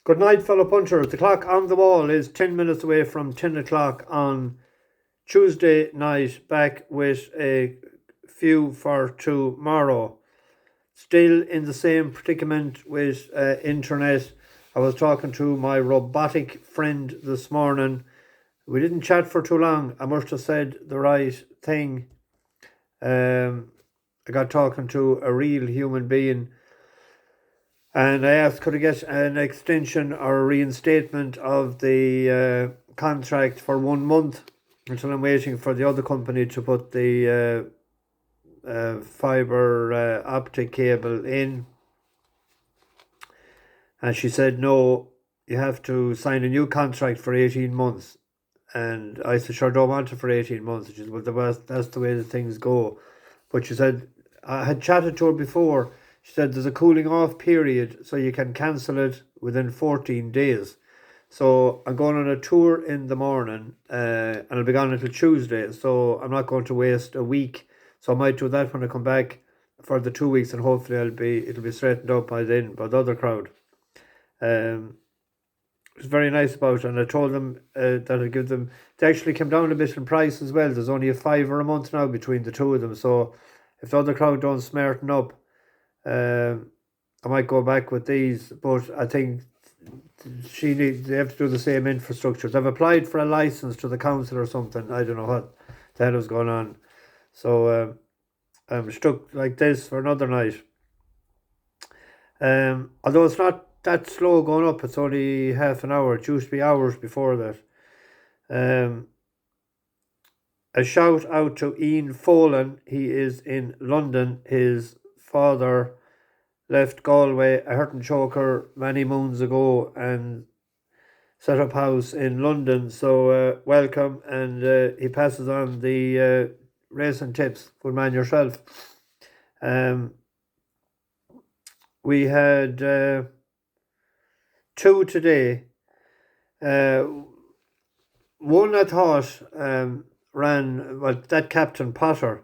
Good night, fellow punchers. The clock on the wall is 10 minutes away from 10 o'clock on Tuesday night, back with a few for tomorrow. Still in the same predicament with internet. I was talking to my robotic friend this morning. We didn't chat for too long. I must have said the right thing. I got talking to a real human being, and I asked, could I get an extension or a reinstatement of the contract for 1 month until I'm waiting for the other company to put the fibre optic cable in. And she said, no, you have to sign a new contract for 18 months. And I said, sure, I don't want it for 18 months. She said, well, that's the way that things go. But she said, I had chatted to her before. She said there's a cooling off period, so you can cancel it within 14 days. So I'm going on a tour in the morning, and I'll be gone until Tuesday. So I'm not going to waste a week. So I might do that when I come back for the 2 weeks, and hopefully it'll be straightened up by then by the other crowd. It was very nice about it, and I told them that I'd give them. They actually came down a bit in price as well. There's only a £5 a month now between the two of them. So if the other crowd don't smarten up, I might go back with these. But I think they have to do the same infrastructure. They've applied for a license to the council or something. I don't know what the hell was going on. So I'm stuck like this for another night. Although it's not that slow going up, it's only half an hour. It used to be hours before that. A shout out to Ian Folan. He is in London. His father left Galway, a hurt and choker, many moons ago, and set up house in London. So welcome, and he passes on the racing tips. Good man yourself. We had 2 today. One I thought ran, well, that Captain Potter.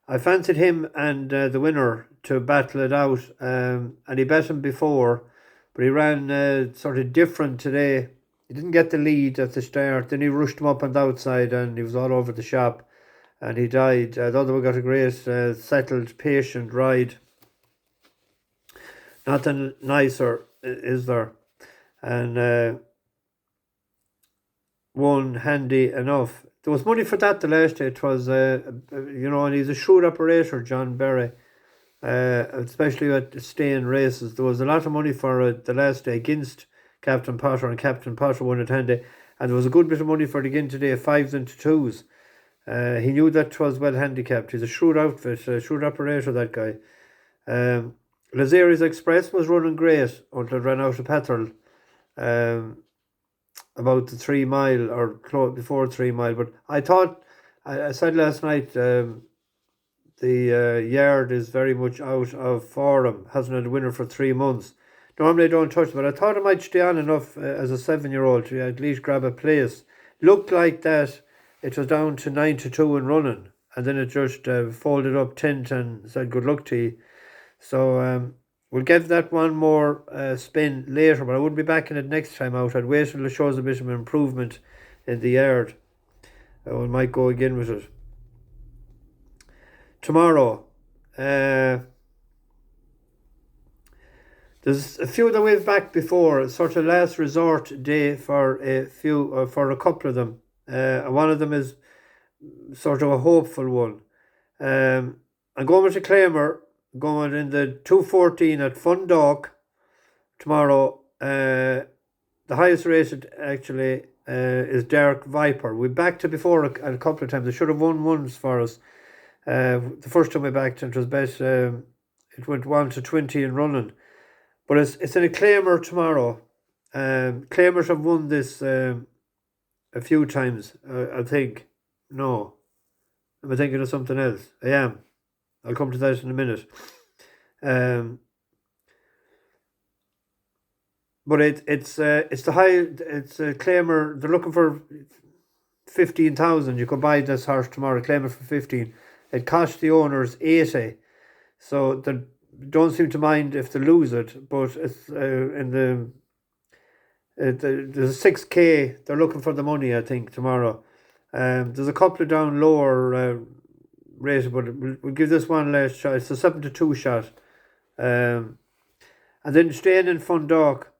I fancied him and the winner to battle it out, and he bet him before, but he ran sort of different today. He didn't get the lead at the start, then he rushed him up on the outside and he was all over the shop and he died. The other one got a great settled, patient ride. Nothing nicer, is there? And one handy enough. There was money for that the last day. It was, and he's a shrewd operator, John Berry, especially at staying races. There was a lot of money for the last day against Captain Potter, and Captain Potter won it handy. And there was a good bit of money for it again today, 5s and 2s. He knew that 'twas well handicapped. He's a shrewd outfit, a shrewd operator, that guy. Lazari's Express was running great until it ran out of petrol. About the 3 mile or before 3 mile, but I thought, I said last night, the yard is very much out of form, hasn't had a winner for 3 months. Normally I don't touch it, but I thought I might stay on enough as a 7-year-old to at least grab a place. Looked like that it was down to 9-2 and running, and then it just folded up tint and said good luck to you. So we'll give that one more spin later, but I wouldn't be back in it next time out. I'd wait until it shows a bit of improvement in the yard. We might go again with it. Tomorrow, there's a few that we've backed before, sort of last resort day for a few, for a couple of them. One of them is sort of a hopeful one. I'm going with a claimer, going in the 214 at Dundalk tomorrow. The highest rated actually is Dark Viper. We backed it before a couple of times. They should have won once for us. The first time we backed it was bet, it went 1-20 in running. But it's in a claimer tomorrow. Claimers have won this a few times, I think. No. Am I thinking of something else? I am. I'll come to that in a minute. But it's a claimer. They're looking for 15,000. You could buy this horse tomorrow. Claimer for 15. It cost the owners 80. So they don't seem to mind if they lose it. But it's in There's a 6K. They're looking for the money, I think, tomorrow. There's a couple of down lower rated, but we'll give this one last shot. It's a 7-2 shot. And then staying in Dundalk,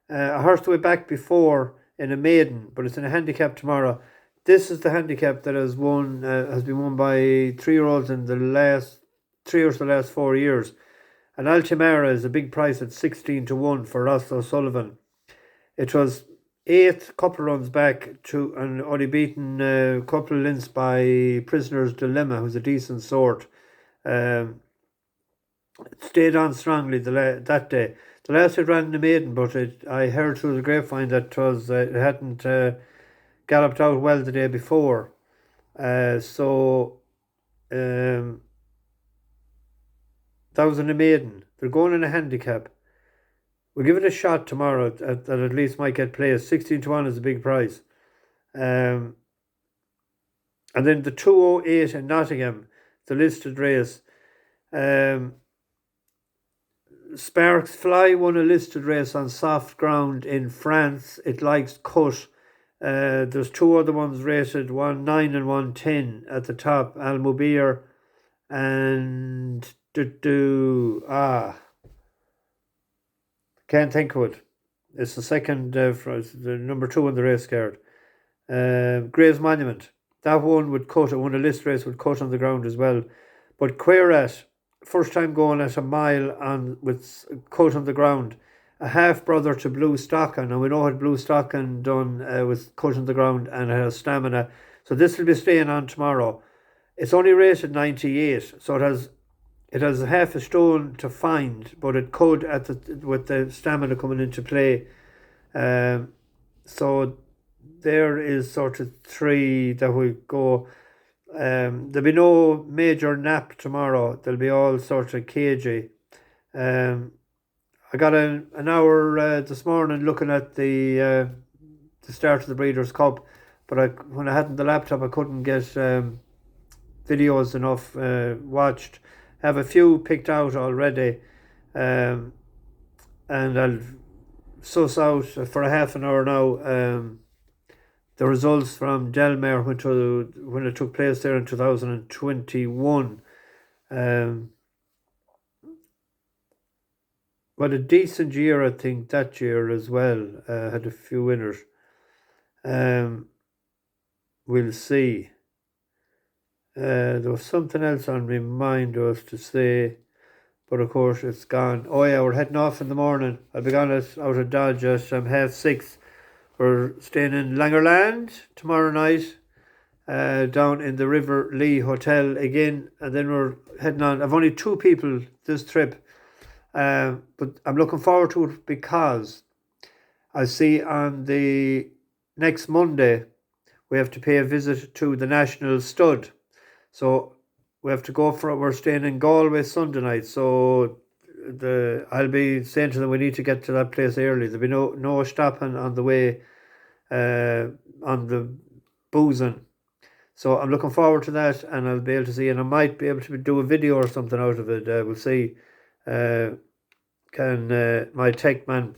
a horse way back before in a maiden, but it's in a handicap tomorrow. This is the handicap that has been won by 3-year-olds in the last 3 or the last 4 years. And Altimara is a big price at 16-1 for Ross O'Sullivan. It was 8th, couple of runs back to, and only beaten a couple of lengths by Prisoner's Dilemma, who's a decent sort. Stayed on strongly that day. The last it ran in the maiden, but I heard through the grapevine that it hadn't galloped out well the day before. So that was in the maiden. They're going in a handicap. We'll give it a shot tomorrow that at least might get placed. 16-1 is a big price. And then the 208 in Nottingham, the listed race. Sparks Fly won a listed race on soft ground in France. It likes cut. There's 2 other ones rated, 1-9 and 1-10 at the top. Almubir and can't think of it. It's the second, the number 2 on the race card. Gray's Monument. That one would cut. It won a list race, would cut on the ground as well. But Qirat, first time going at a mile with cut on the ground. A half brother to Blue Stocking, and we know what Blue Stocking done with cut on the ground, and it has stamina. So this will be staying on tomorrow. It's only rated 98, so it has half a stone to find, but it could with the stamina coming into play. So there is sort of 3 that will go. There'll be no major nap tomorrow. They'll be all sort of cagey. I got an hour this morning looking at the start of the Breeders' Cup, but when I hadn't the laptop, I couldn't get videos enough watched. I have a few picked out already, and I'll suss out for a half an hour now the results from Delmare when it took place there in 2021. But a decent year, I think, that year as well. Had a few winners. We'll see. There was something else on my mind was to say, but of course it's gone. Oh yeah, we're heading off in the morning. I'll be gone out of Dodge at 6:30. We're staying in Langerland tomorrow night, down in the River Lee Hotel again, and then we're heading on. I've only 2 people this trip, but I'm looking forward to it because I see on the next Monday we have to pay a visit to the National Stud. So we have to go for it. We're staying in Galway Sunday night. So I'll be saying to them we need to get to that place early. There'll be no stopping on the way on the boozing. So I'm looking forward to that, and I'll be able to see, and I might be able to do a video or something out of it. We'll see. Can my tech man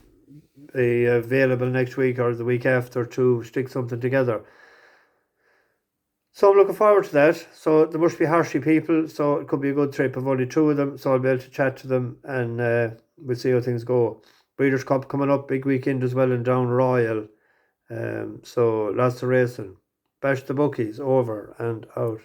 be available next week or the week after to stick something together? So I'm looking forward to that. So there must be Hershey people, so it could be a good trip. I've only 2 of them, so I'll be able to chat to them, and we'll see how things go. Breeders' Cup coming up, big weekend as well in Down Royal. So lots of racing. Bash the bookies, over and out.